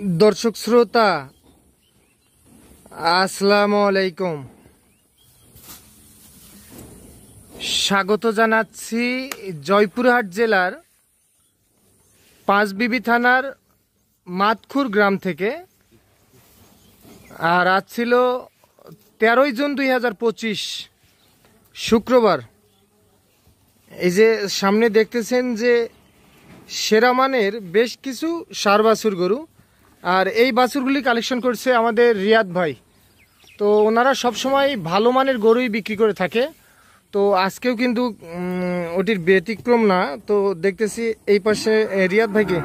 दर्शक श्रोता আসসালামু আলাইকুম স্বাগত জানাচ্ছি জয়পুরহাট জেলার পাঁচবিবি থানার মাতখুর গ্রাম থেকে। আর আজ ছিল 13 জুন 2025 শুক্রবার। এই যে সামনে দেখতেছেন যে সেরা মানের বেশ কিছু ষাঁড় বাছুর গরু, আর এই বাছুরগুলি কালেকশন করছে আমাদের রিয়াদ ভাই। তো ওনারা সবসময় ভালো মানের গরুই বিক্রি করে থাকে, তো আজকেও কিন্তু ওটির ব্যতিক্রম না। তো দেখতেছি এই পাশে রিয়াদ ভাইকে।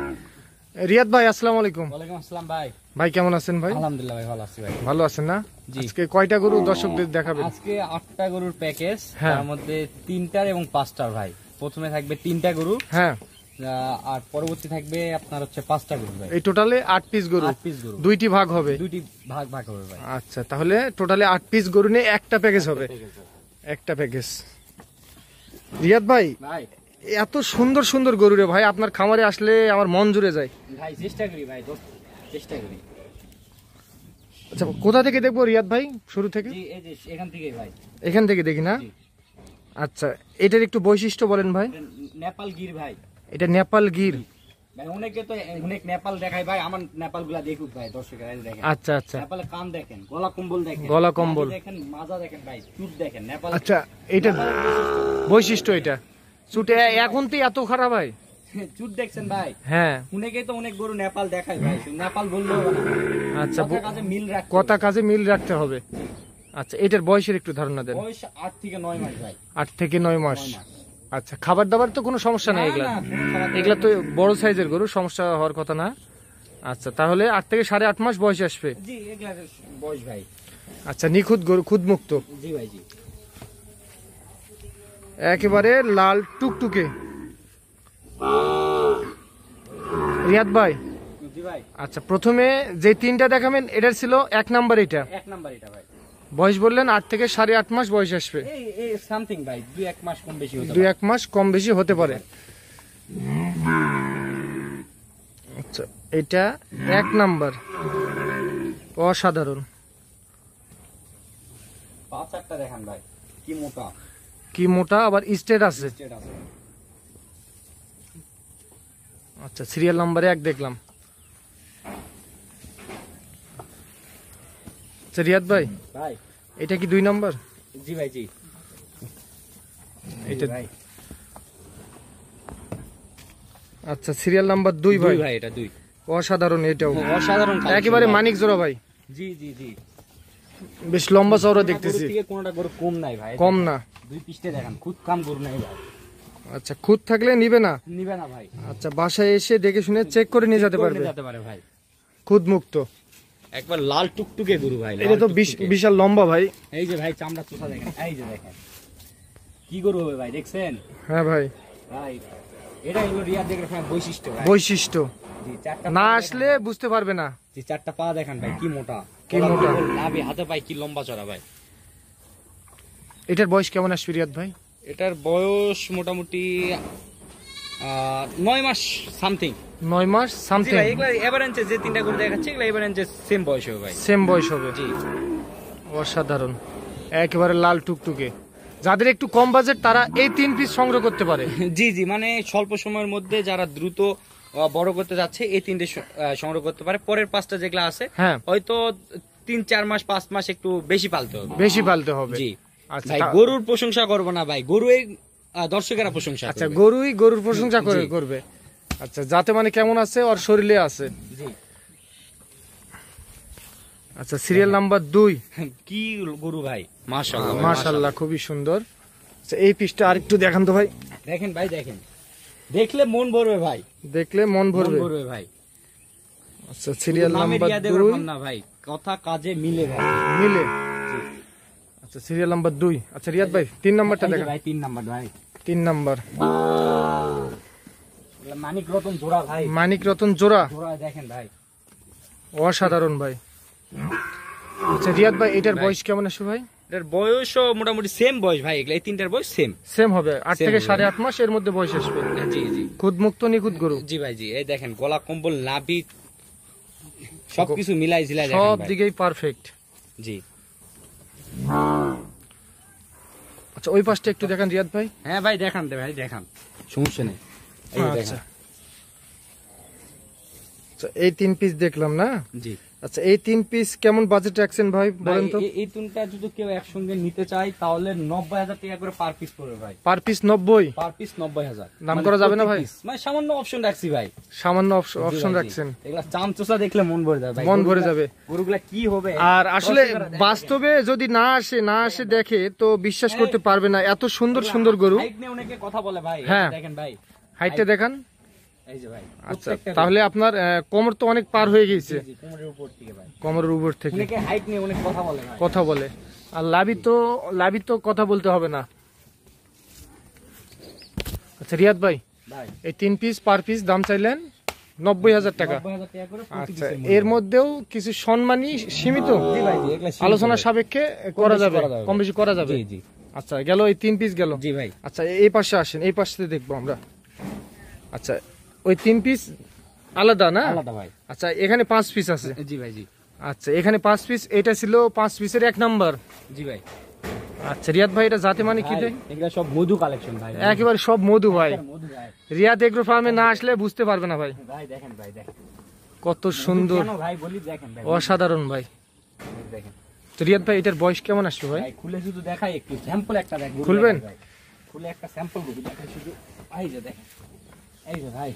রিয়াদ ভাই আসসালামু আলাইকুম। ওয়ালাইকুম আসসালাম ভাই। ভাই কেমন আছেন ভাই? আলহামদুলিল্লাহ ভাই, ভালো আছি ভাই। ভালো আছেন না? আজকে কয়টা গরু দর্শকদের দেখাবেন? আজকে 8টা গরুর প্যাকেজ, তার মধ্যে 3টার এবং 5টার ভাই। প্রথমে থাকবে 3টা গরু, হ্যাঁ, আর পরবর্তী থাকবে আপনার হচ্ছে 5টা গরু ভাই। এই টোটালে 8 পিস গরু, 8 পিস গরু, দুইটি ভাগ হবে, দুইটি ভাগ ভাগ হবে ভাই। আচ্ছা, তাহলে টোটালে 8 পিস গরু নিয়ে একটা প্যাকেজ হবে, একটা প্যাকেজ। রিয়াদ ভাই, ভাই এত সুন্দর সুন্দর গরু রে ভাই, আপনার খামারে আসলে আমার মন জুড়ে যায় ভাই। চেষ্টা করি ভাই, চেষ্টা করি। আচ্ছা, কোথা থেকে দেখবো রিয়াদ ভাই? শুরু থেকে? জি, এই যে এখান থেকে ভাই। এখান থেকে দেখি না? আচ্ছা, এটার একটু বৈশিষ্ট্য বলেন ভাই। নেপাল গির ভাই। এটা নেপাল গির ভাই, অনেকে তো অনেক নেপাল দেখায় ভাই, আমার নেপাল গুলা দেখুক ভাই, দর্শকেরা দেখেন। আচ্ছা আচ্ছা, নেপালে কান দেখেন, গলা কম্বল দেখেন, গলা কম্বল দেখেন, মাজা দেখেন ভাই, চুট দেখেন নেপাল। আচ্ছা, এটা বৈশিষ্ট্য, এটা চুটে এখন তো এত খারাপ ভাই। চুট দেখছেন ভাই? হ্যাঁ, অনেকেই তো অনেক গরু নেপাল দেখায় ভাই, নেপাল বললেও হবে না। আচ্ছা, কথা কাজে মিল রাখতে কথা কাজে মিল রাখতে হবে। আচ্ছা, এটার বয়সের একটু ধারণা দেন। বয়স 8 থেকে 9 মাস ভাই। 8 থেকে 9 মাস। আচ্ছা, খাবার দাবার তো কোনো সমস্যা নেই এগুলা? না, কোনো খারাপ এগুলা তো বড় সাইজের গরু, সমস্যা হওয়ার কথা না। আচ্ছা, তাহলে 8 থেকে 8.5 মাস বয়স আসবে। জি, এগুলা বয়স ভাই। আচ্ছা, নিখুঁত গরু, খুদ মুক্ত, জি ভাই, জি। একেবারে লাল টুকটুকে। রিয়াদ ভাই, জি ভাই। আচ্ছা, প্রথমে যে 3টা দেখাবেন এটার ছিল 1 নাম্বার, এটা 1 নাম্বার এটা ভাই। বয়স বললেন 8 থেকে 8.5 মাস বয়স আসবে। এই সামথিং ভাই, 2-1 মাস কম বেশি হতে পারে। 2-1 মাস কম বেশি হতে পারে। আচ্ছা, এটা 1 নাম্বার, অসাধারণ। 5-8টা দেখেন ভাই, কি মোটা, কি মোটা, আবার স্টেট আছে। স্টেট আছে। আচ্ছা, সিরিয়াল নাম্বারে 1 দেখলাম। আচ্ছা রিয়াদ ভাই, ভাই এটা কি 2 নাম্বার? জি ভাই, জি। এটা ভাই, আচ্ছা, সিরিয়াল নাম্বার 2 ভাই। ভাই এটা 2। অসাধারণ, এটাও অসাধারণ, একেবারে মানিক জোড়া ভাই। জি জি জি। বেশ লম্বা চওড়া দেখতেছি, গরু থেকে কোনটা গরু কম নাই ভাই, কম না। 2 পিসতে দেখেন, খুদ কাম গরু নাই ভাই। আচ্ছা, খুদ থাকলে নিবে না? নিবে না ভাই। আচ্ছা, বাসায় এসে দেখে শুনে চেক করে নিয়ে যেতে পারবে, ভাই। খুদ মুক্ত, একবার লাল টুকটুকে গরু ভাই। এটা তো বিশাল লম্বা ভাই। এই যে ভাই, চামড়া চোষা দেখেন, এই যে দেখেন কি গরু হবে ভাই, দেখছেন? হ্যাঁ ভাই, ভাই এটা হলো রিয়াদ দেখেন বৈশিষ্ট্য ভাই। বৈশিষ্ট্য জি, 4টা না আসলে বুঝতে পারবে না। জি, 4টা পা দেখেন ভাই, কি মোটা, কি মোটা, নাভি হাতে পাই কি লম্বা চড়া ভাই। এটার বয়স কেমন আসবে রিয়াদ ভাই? এটার বয়স মোটামুটি 9 মাস সামথিং। 9 মাস সামথিং। এগুলা এভারেজে যে 3টা গরু দেখাচ্ছে, এগুলা এভারেজে সেম বয়স হবে ভাই। সেম বয়স হবে। জি, অসাধারণ, একেবারে লাল টুকটুকে। যাদের একটু কম বাজেট তারা এই 3 পিস সংগ্রহ করতে পারে। জি জি, মানে স্বল্প সময়ের মধ্যে যারা দ্রুত বড় করতে যাচ্ছে এই 3টে সংগ্রহ করতে পারে। পরের 5টা যেগুলা আছে, হ্যাঁ, হয়তো 3-4 মাস 5 মাস একটু বেশি পালতে হবে, বেশি পালতে হবে। জি। আচ্ছা ভাই, গরুর প্রশংসা করব না ভাই, গরু এই দর্শকেরা প্রশংসা করবে। আচ্ছা, গরুর প্রশংসা করবে। আচ্ছা, যাতে মানে কেমন আছে ওর শরীরে আছে। জি। আচ্ছা, সিরিয়াল নাম্বার 2। কি গরু ভাই, মাশাআল্লাহ মাশাআল্লাহ, খুবই সুন্দর। আচ্ছা, এই পিসটা আরেকটু দেখান তো ভাই। দেখেন ভাই, দেখেন, দেখলে মন ভরবে ভাই, দেখলে মন ভরবে ভাই। আচ্ছা, সিরিয়াল নাম্বার 2 না ভাই, কথা কাজে মিলে ভাই, মিলে। আচ্ছা, সিরিয়াল নাম্বার 2। আচ্ছা রিয়াদ ভাই, 3 নাম্বারটা এই যে দেখেন। ভাই 3 নাম্বার ভাই, 3 নাম্বার মানিক রতন জোড়া ভাই, মানিক রতন জোড়া, দেখেন ভাই, অসাধারণ ভাই। আচ্ছা রিয়াদ ভাই, এটার বয়স কেমন আসবে ভাই? এটার বয়সও মোটামুটি সেম বয়স ভাই, এগুলা এই 3টার বয়স সেম হবে, 8 থেকে 8.5 মাস এর মধ্যে বয়স আসবে। জি জি, খুদ মুক্ত, নিখুঁত গরু। জি ভাই, জি। এই দেখেন, গলা কম্বল, নাভি সবকিছু মিলাই ঝিলাই দেখেন সব ভাই। দিকেই পারফেক্ট। জি আচ্ছা ওই পাশটা একটু দেখেন রিয়াদ ভাই। হ্যাঁ ভাই দেখান দে ভাই, দেখান, সমস্যা নেই। এই যে আচ্ছা দেখান। আচ্ছা, এই 3 পিস দেখলাম না। জি আচ্ছা এই 3 পিস কেমন বাজেট রাখছেন ভাই বলেন তো? এই তুনটা যদি কেউ একসঙ্গে নিতে চায় তাহলে 90,000 টাকা করে পার পিস পড়বে ভাই। Per piece 90? পার পিস 90,000 দাম করা যাবে না ভাই? মানে সামান্য অপশন রাখছি ভাই। সামান্য জি অপশন ভাই, জি। রাখছেন। এগুলা চামচোসা দেখলে মন ভরে যাবে ভাই। মন ভরে যাবে। গরুগুলা কি হবে আর আসলে দর্শকেরা দেখে বাস্তবে যদি না আসে দেখে তো বিশ্বাস করতে পারবে না, এত সুন্দর সুন্দর গরু। হাইট নিয়ে অনেকে কথা বলে ভাই। হ্যাঁ। দেখেন ভাই, হাইটটা দেখান। এই যে ভাই আচ্ছা প্রত্যেকটা তাহলে আপনার কোমর তো অনেক পার হয়ে গেছে, জি, কোমরের উপর থেকে ভাই। কোমরের উপর থেকে অনেকে হাইট নিয়ে অনেক কথা বলে ভাই। কথা বলে। আর লাভি তো কথা বলতে হবে না। আচ্ছা রিয়াদ ভাই ভাই এই 3 পিস পার পিস দাম চাইলেন 90,000 টাকা। 90,000 টাকা করে প্রতি আচ্ছা পিসের এর মধ্যেও কিছু সম্মানী সীমিত জি ভাই, জি এগুলা আলোচনা সাপেক্ষে করা বেশি যাবে, করা যাবে। কম বেশি করা যাবে। জি জি আচ্ছা গেল এই 3 পিস গেল। জি ভাই। আচ্ছা এই পাশে আসেন, এই পাশে দেখবো আমরা। আচ্ছা ওই 3 পিস আলাদা না? আলাদা ভাই। আচ্ছা এখানে 5 পিস আছে। জি ভাই জি। আচ্ছা এখানে 5 পিস, এটা ছিল 5 পিসের 1 নাম্বার। জি ভাই। আচ্ছা রিয়াদ ভাই এটা জাতে মানে কি ভাই, দেয়? এগুলা সব মধু কালেকশন ভাই। একেবারে সব মধু ভাই। মধু ভাই। রিয়াদ এগ্রো ফার্মে না আসলে বুঝতে পারবে না ভাই, ভাই দেখেন ভাই, দেখেন কত সুন্দর, কেন ভাই বলি, দেখেন ভাই, অসাধারণ ভাই। দেখেন তো রিয়াদ ভাই এটার বয়স কেমন আসবে ভাই? ভাই। খুলে শুধু দেখাই একটু স্যাম্পল একটা দেখ, গরু খুলবেন? দেখাই ভাই। খুলে একটা স্যাম্পল গরু দেখাই শুধু। এই যে দেখেন, এই যে ভাই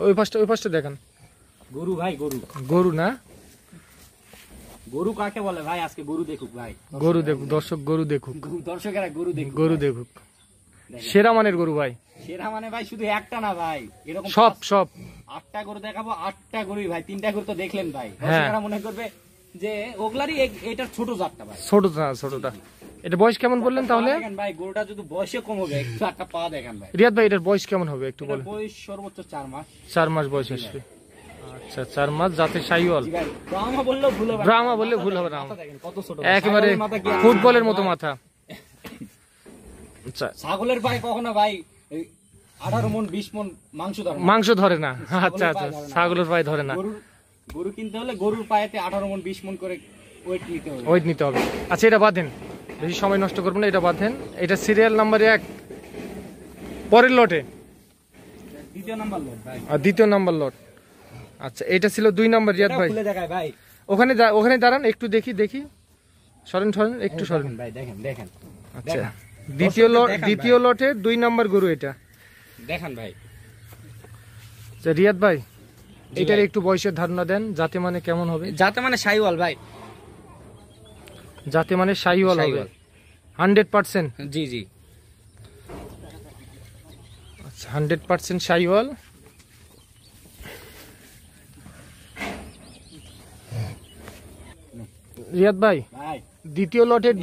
ওই পাশটা দেখান। গরু ভাই, গরু। গরু না? গরু কাকে বলে ভাই? আজকে গরু দেখুক ভাই, গরু দেখুক দর্শক, গরু দেখুক, দর্শকেরা গরু দেখুক, গরু দেখুক। সেরা মানের গরু ভাই, সেরা মানে ভাই শুধু একটা না ভাই, এরকম সব সব 8টা গরু দেখাবো, 8টা গরুই ভাই। 3টা গরু তো দেখলেন ভাই, হ্যাঁ। দর্শকেরা মনে করবে যে ওগলারই এটার ছোট জাতটা ভাই। ছোটটা। এটা বয়স কেমন বললেন তাহলে? দেখেন ভাই, গরুটা যদি বয়সে কম হবে, একটু একটা পা দেখেন ভাই। রিয়াদ ভাই এটার বয়স কেমন হবে একটু এটার বলেন। বয়স সর্বোচ্চ 4 মাস। 4 মাস বয়স আসবে। আচ্ছা 4 মাস, জাতে শাহিওয়াল। জি ভাই, ব্রাহ্মা বললেও ভুল হবে না। ব্রাহ্মা বললে ভুল হবে না। মাথা দেখেন কত ছোট, একেবারে ছাগলের মাথা কি আর ফুটবলের মতো ভাই? মাথা। আচ্ছা ছাগলের পায়ে কখনো ভাই 18 মণ 20 মণ মাংস ধরে না। মাংস ধরে না। আচ্ছা ছাগলের পায়ে ধরে না। গরু কিনতে হলে গরুর পায়েতে 18 মণ 20 মণ করে ওয়েট নিতে হবে। ওয়েট নিতে হবে। আচ্ছা এটা বাঁধেন, বেশি সময় নষ্ট করবো না, এটা বাঁধেন। এটা সিরিয়াল নাম্বার 1 পরের লটে, দ্বিতীয় নাম্বার লোড ভাই। আর দ্বিতীয় নাম্বার লট। আচ্ছা এটা ছিল 2 নাম্বার রিয়াদ এটা ভাই। খুলে দেখায় ভাই। ওখানে দাঁড়ান একটু দেখি। সরেন একটু সরেন। দেখেন ভাই, দেখেন। আচ্ছা দেখান। দ্বিতীয় লটের 2 নাম্বার গরু এটা। দেখান ভাই। আচ্ছা রিয়াদ ভাই জি এটার ভাই। একটু বয়সের ধারণা দেন, জাতে মানে কেমন হবে? যাতে মানে শাহিওয়াল ভাই। জাতে মানে শাহিওয়াল হবে শাহিওয়াল। 100%। জি জি। আচ্ছা 100% শাহিওয়াল। রিয়াদ ভাই ভাই দ্বিতীয় লটের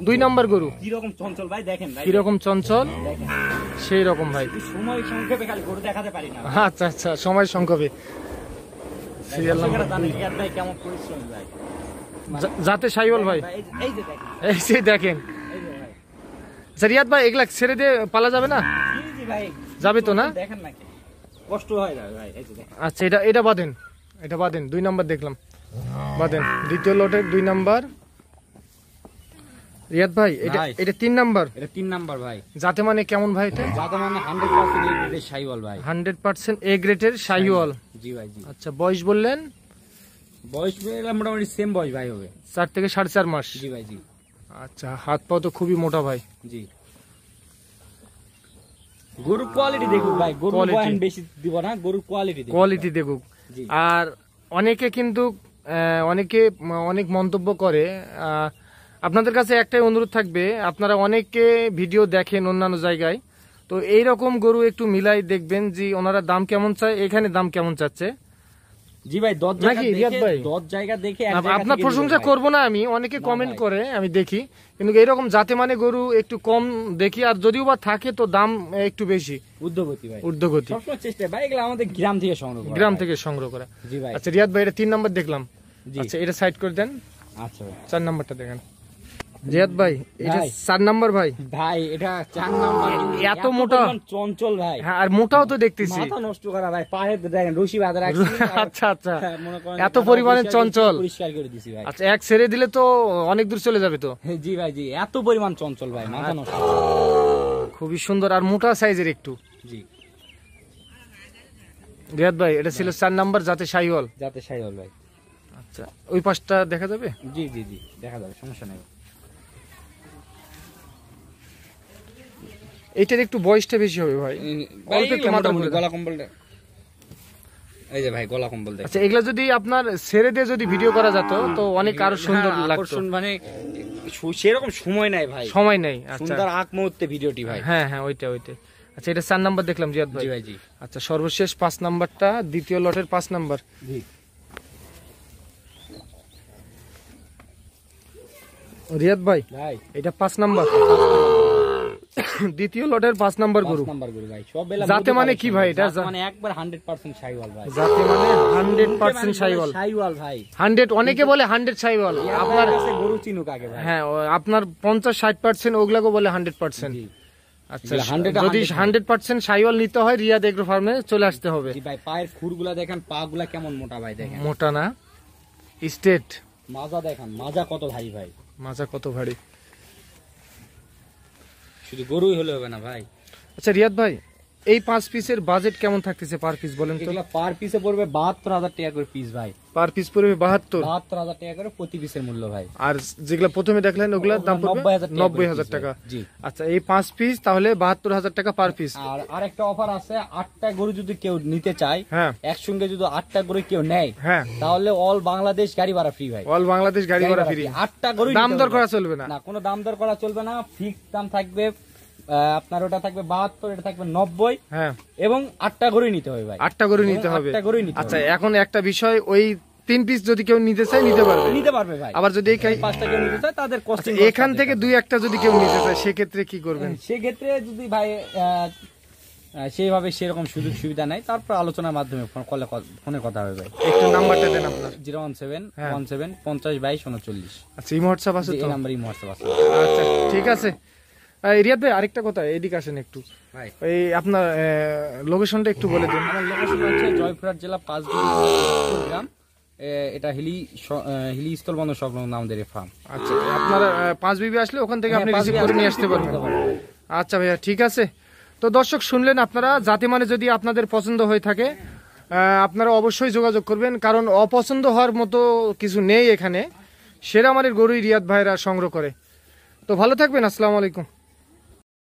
2 নাম্বার গরু কি রকম চঞ্চল ভাই, দেখেন ভাই। কিরকম চঞ্চল, দেখেন। সেই রকম ভাই। সময় সংক্ষেপে খালি গরু দেখাতে পারি না। আচ্ছা সময় সংক্ষেপে। সিরিয়াল নাম্বার দর্শকেরা জানে রিয়াদ ভাই কেমন পরিশ্রমী ভাই। জাতে শাহিওয়াল ভাই। এই যে দেখেন, এই যে দেখেন। এই যে ভাই। আচ্ছা রিয়াদ ভাই এগুলা ছেড়ে দিয়ে পালা যাবে না? জি জি ভাই। যাবে তো না? দেখেন নাকি কষ্ট হয় না ভাই, এই যে দেখেন। আচ্ছা এটা বাঁধেন 2 নাম্বার দেখলাম, বাঁধেন। দ্বিতীয় লটের 2 নাম্বার। রিয়াদ ভাই ভাই। এটা 3 নাম্বার। এটা 3 নাম্বার ভাই। জাতে মানে কেমন ভাই এটা? যাতে মানে 100% এই গ্রেডের শাহিওয়াল ভাই। 100% এ গ্রেডের শাহিওয়াল। জি ভাই জি। আচ্ছা বয়স বললেন? বয়স মোটামুটি সেম বয়স ভাই হবে। 4 থেকে 4.5 মাস। জি ভাই জি। আচ্ছা হাত পা তো খুবই মোটা ভাই। জি। গরুর কোয়ালিটি দেখুন ভাই, গরুর Quality। বয়ান বেশি দিব না, গরুর কোয়ালিটি দেখুন। কোয়ালিটি দেখুক। জি। আর অনেকে কিন্তু অনেক মন্তব্য করে। আপনাদের কাছে একটাই অনুরোধ থাকবে, আপনারা অনেকে ভিডিও দেখেন অন্যান্য জায়গায়, তো এইরকম গরু একটু মিলাই দেখবেন যে ওনারা দাম কেমন চায়, এখানে দাম কেমন চাচ্ছে। জি ভাই, 10 নাকি রিয়াদ ভাই? জায়গা দেখে এক জায়গা আপনার থেকে প্রশংসা নিবেন ভাই। করব না আমি, অনেকে কমেন্ট ভাই। করে আমি দেখি, কিন্তু এরকম জাতে মানে গরু একটু কম দেখি, আর যদিও বা থাকে তো দাম একটু বেশি, ঊর্ধ্বগতি ভাই। ঊর্ধ্বগতি। সবসময় চেষ্টা ভাই, এগুলো আমাদের গ্রাম থেকে সংগ্রহ করা গ্রাম ভাই। থেকে সংগ্রহ করা। জি ভাই। আচ্ছা রিয়াদ ভাই এটা 3 নাম্বার দেখলাম। জি। আচ্ছা এটা সাইড করে দেন, আচ্ছা ভাই। 4 নাম্বারটা দেখেন। রিয়াদ ভাই এটা ভাই। 4 নাম্বার ভাই। ভাই এটা 4 নাম্বার। এত মোটা? পরিমাণ চঞ্চল ভাই, হ্যাঁ, আর মোটাও তো দেখতেছি। মাথা নষ্ট করা ভাই, পায়ে দেখেন রশি বাঁধা রাখছি। আচ্ছা আচ্ছা, হ্যাঁ, মনে করেন এত পরিমাণে চঞ্চল। পরিষ্কার করে দিছি ভাই। আচ্ছা, এক ছেড়ে দিলে তো অনেক দূর চলে যাবে তো। জি ভাই জি, এত পরিমাণ চঞ্চল ভাই, মাথা নষ্ট। খুবই সুন্দর আর মোটা সাইজের একটু। জি রিয়াদ ভাই এটা ছিল 4 নাম্বার জাতে শাহিওয়াল। যাতে সাইওয়াল ভাই। আচ্ছা, ওই পাশটা দেখা যাবে? জি জি জি, দেখা যাবে, সমস্যা নেই। এইটার একটু বয়সটা বেশি হবে ভাই। ভাই অল্প একটু মোটামুটি মোটামুটি। গলা কম্বলটা, এই যে ভাই গলা কম্বল দেখেন। আচ্ছা, এগুলা যদি আপনার ছেড়ে দিয়ে যদি ভিডিও করা যেত তো অনেক আরো সুন্দর হ্যাঁ, লাগতো। আকর্ষণ মানে সেরকম সময় নাই ভাই, সময় নেই। আচ্ছা, সুন্দর আগ মুহূর্তে ভিডিওটি ভাই। হ্যাঁ হ্যাঁ, ওইটাই। আচ্ছা, এটা 4 নাম্বার দেখলাম রিয়াদ ভাই। জি ভাই জি আচ্ছা, সর্বশেষ 5 নাম্বারটা, দ্বিতীয় লটের 5 নাম্বার। জি। রিয়াদ ভাই ভাই এটা 5 নাম্বার, দ্বিতীয় লটের 5 নাম্বার গরু। 5 নাম্বার গরু ভাই, সব বেলা জাতে মানে কি ভাই এটা? মানে একবার 100% সাইওয়াল ভাই। জাতে মানে 100% শাহিওয়াল। সাইওয়াল ভাই, 100, অনেকে বলে 100 শাহিওয়াল। আপনার কাছে গরু চিনুক আগে ভাই। হ্যাঁ, আপনার 50-60% ওগুলাকে বলে 100%। জি আচ্ছা, এগুলা 100 যদি 100 100% শাহিওয়াল নিতে হয় রিয়াদ এগ্রো ফার্মে চলে আসতে হবে। জি ভাই, পায়ের খুরগুলা দেখেন, পা গুলা কেমন মোটা ভাই দেখেন, মোটা না, স্টেট। মাজা দেখেন, মাজা কত ভারী ভাই। মাজা কত ভারী। শুধু গরুই হলে হবে না ভাই। আচ্ছা রিয়াদ ভাই, এই 5 পিসের বাজেট কেমন থাকতেছে পার পিস বলেন তো? এগুলা পার পিসে পড়বে 72,000 টাকা করে পিস ভাই। পার পিস পড়বে 72। 72,000 টাকা করে প্রতি পিসের মূল্য ভাই। আর যেগুলা প্রথমে দেখলেন ওগুলার দাম পড়বে 90,000 টাকা। জি। আচ্ছা, এই 5 পিস তাহলে 72,000 টাকা পার পিস। আর আরেকটা অফার আছে, 8টা গরু যদি কেউ নিতে চায়, হ্যাঁ একসঙ্গে যদি 8টা গরু কেউ নেয়, হ্যাঁ, তাহলে অল বাংলাদেশ গাড়ি ভাড়া ফ্রি ভাই। অল বাংলাদেশ গাড়ি ভাড়া ফ্রি। 8টা গরু দাম দর করা চলবে না? না, কোনো দাম দর করা চলবে না, ফিক্স দাম থাকবে। আপনার ওটা থাকবে 72, এটা থাকবে 90, হ্যাঁ, এবং 8টা গরুই নিতে হবে ভাই। 8টা গরু নিতে হবে। 8টা গরুই নিতে আচ্ছা, হবে। এখন একটা বিষয়, ওই 3 পিস যদি কেউ নিতে চায় নিতে পারবে? নিতে পারবে ভাই। আবার যদি এই 5টা কেউ নিতে চায় তাদের কস্টিং, এখান থেকে 2-1টা যদি কেউ নিতে চায় সেক্ষেত্রে কি করবেন? সেক্ষেত্রে যদি ভাই সেইভাবে সেরকম সুযোগ সুবিধা নাই, তারপর আলোচনার মাধ্যমে ফোনে কথা হবে ভাই। একটু নাম্বারটা দেন আপনার। 01717 50 22 39। আচ্ছা, এই হোয়াটসঅ্যাপ আছে এই তো? নাম্বারই হোয়াটসঅ্যাপ আছে আচ্ছা, ঠিক আছে। রিয়াদ ভাই আরেকটা কথা, এদিকে আসেন একটু। ভাই। এই আপনার লোকেশনটা একটু বলে দিন। আমার লোকেশন হচ্ছে জয়পুরহাট জেলা পাঁচবিবি গ্রাম। এটা হিলি স্থলবন্দর সংলগ্ন আমাদের এই ফার্ম। আচ্ছা, আপনার 5 বিবি আসলে ওখান থেকে আপনি হ্যাঁ, রিসিভ করে নিয়ে আসতে পারবেন। আচ্ছা ভাইয়া, ঠিক আছে। তো দর্শক শুনলেন আপনারা, জাতি মানে যদি আপনাদের পছন্দ হয়ে থাকে আপনারা অবশ্যই যোগাযোগ করবেন, কারণ অপছন্দ হওয়ার মতো কিছু নেই এখানে। সেরা মানের গরুই রিয়াদ ভাইরা সংগ্রহ করে। তো ভালো থাকবেন, আসসালামু আলাইকুম।